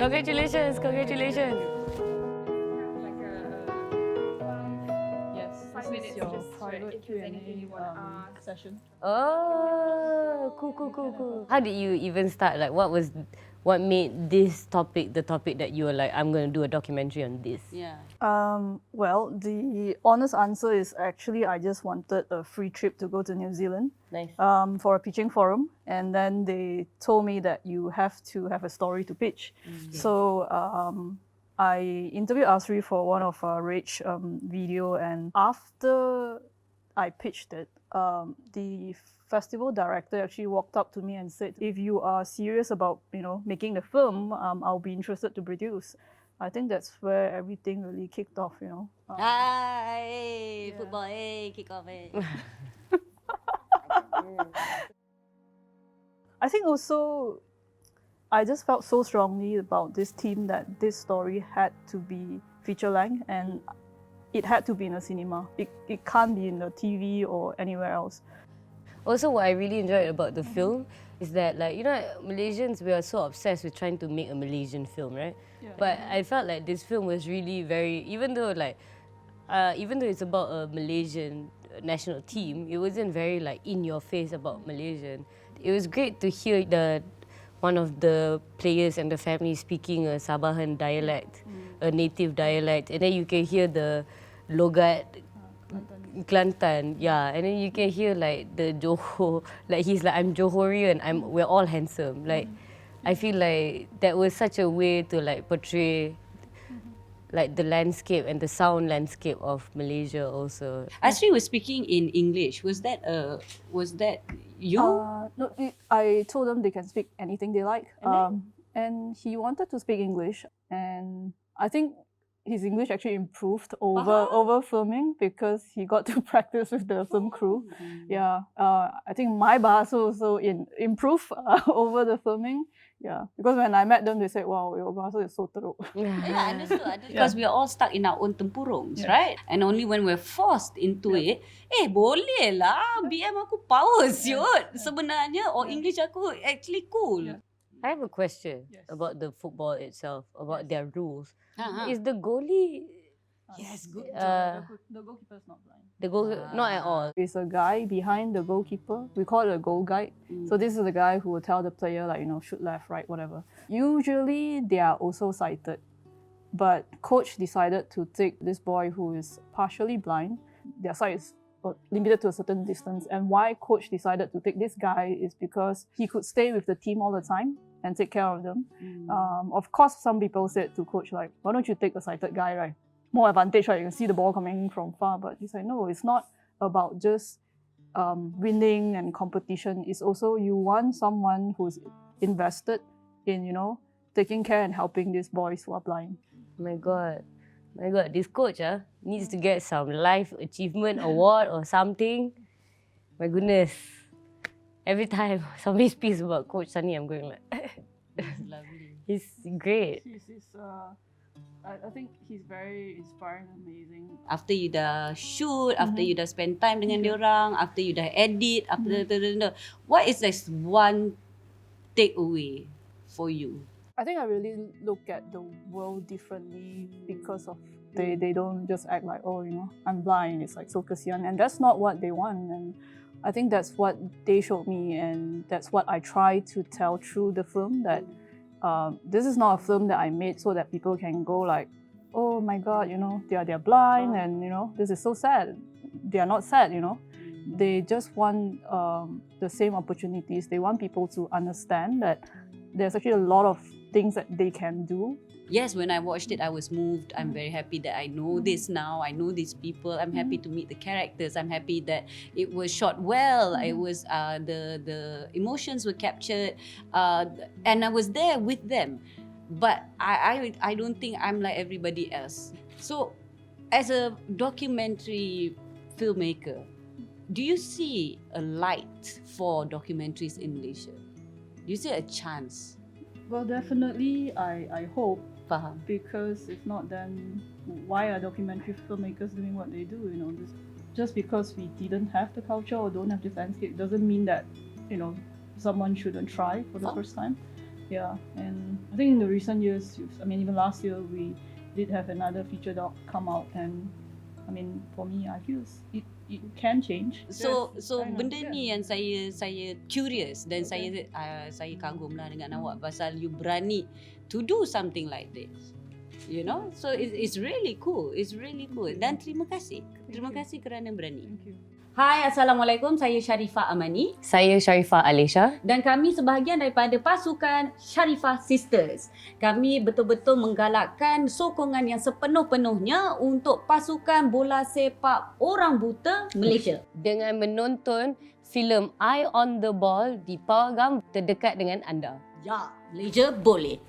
Congratulations, congratulations. Yes, this is your private Q&A session. Oh, cool. How did you even start? Like, what made this topic the topic that you were like, I'm going to do a documentary on this? Yeah. Well, the honest answer is actually I just wanted a free trip to go to New Zealand. Nice. For a pitching forum, and then they told me that you have to have a story to pitch. So I interviewed Asri for one of R.AGE video, and after I pitched it, the festival director actually walked up to me and said, if you are serious about making the film, I'll be interested to produce. I think that's where everything really kicked off, Hi, football, hey, kick off, hey. I think also, I just felt so strongly about this team that this story had to be feature-length and it had to be in a cinema. It can't be in the TV or anywhere else. Also, what I really enjoyed about the film is that, like, Malaysians, we are so obsessed with trying to make a Malaysian film, right? Yeah. But I felt like this film was really very, even though it's about a Malaysian national team, it wasn't very like in your face about Malaysian. It was great to hear one of the players and the family speaking a Sabahan dialect, a native dialect, and then you can hear the logat Kelantan, yeah, and then you can hear like the Johor, like he's like, I'm Johorian, we're all handsome. Like, I feel like that was such a way to like portray like the landscape and the sound landscape of Malaysia also. Asri was speaking in English. Was that you? No, I told them they can speak anything they like. And he wanted to speak English, and I think his English actually improved over filming because he got to practice with the film crew. Yeah, I think my bahasa also improved over the filming. Yeah, because when I met them, they said, "Wow, your bahasa is so teruk." Yeah, understood. Because we are all stuck in our own tempurungs, right? And only when we're forced into it, boleh lah, BM aku power siut sebenarnya, or English aku actually cool. I have a question about the football itself, about their rules. Uh-huh. Is the goalie... Yes, good. The goalkeeper is not blind. The goal, not at all. There's a guy behind the goalkeeper. We call it a goal guide. So this is the guy who will tell the player, like, shoot left, right, whatever. Usually they are also sighted, but coach decided to take this boy who is partially blind. Their sight is limited to a certain distance. And why coach decided to take this guy is because he could stay with the team all the time and take care of them. Of course, some people said to coach, like, why don't you take a sighted guy, right? More advantage, right? You can see the ball coming from far. But he's like, no, it's not about just winning and competition. It's also you want someone who's invested in, taking care and helping these boys who are blind. My God, this coach needs to get some life achievement award or something. My goodness. Every time somebody speaks about Coach Sunny, I'm going like, He's lovely. He's great. I think he's very inspiring and amazing. After you dah shoot, after you dah spend time dengan diorang, after you dah edit, what is this one takeaway for you? I think I really look at the world differently because of they don't just act like, oh, I'm blind, it's like so kesian, and that's not what they want. And I think that's what they showed me, and that's what I try to tell through the film, that this is not a film that I made so that people can go like, oh my God, they're blind and this is so sad. They are not sad, They just want the same opportunities. They want people to understand that there's actually a lot of things that they can do. Yes, when I watched it, I was moved. I'm very happy that I know this now. I know these people. I'm happy to meet the characters. I'm happy that it was shot well. It was the emotions were captured, and I was there with them. But I don't think I'm like everybody else. So, as a documentary filmmaker, do you see a light for documentaries in Malaysia? Do you see a chance? Well, definitely, I hope. Faham. Because if not, then why are documentary filmmakers doing what they do? Just because we didn't have the culture or don't have this landscape doesn't mean that someone shouldn't try for the first time. Yeah, and I think in the recent years, I mean, even last year, we did have another feature doc come out, and I mean, for me, I feel it can change. So Yes, so kind of, benda yeah. ni yang saya curious dan saya kagumlah dengan awak pasal you berani to do something like this. You know, so it's really cool. It's really cool. Dan terima kasih. Terima kasih kerana berani. Thank you. Hai, Assalamualaikum. Saya Sharifah Amani Saya Sharifah Aleysha. dan kami sebahagian daripada pasukan Sharifah Sisters. Kami betul-betul menggalakkan sokongan yang sepenuh-penuhnya untuk pasukan bola sepak orang buta Malaysia. Dengan menonton filem Eye on the Ball di pawagam terdekat dengan anda. Ya, Malaysia boleh.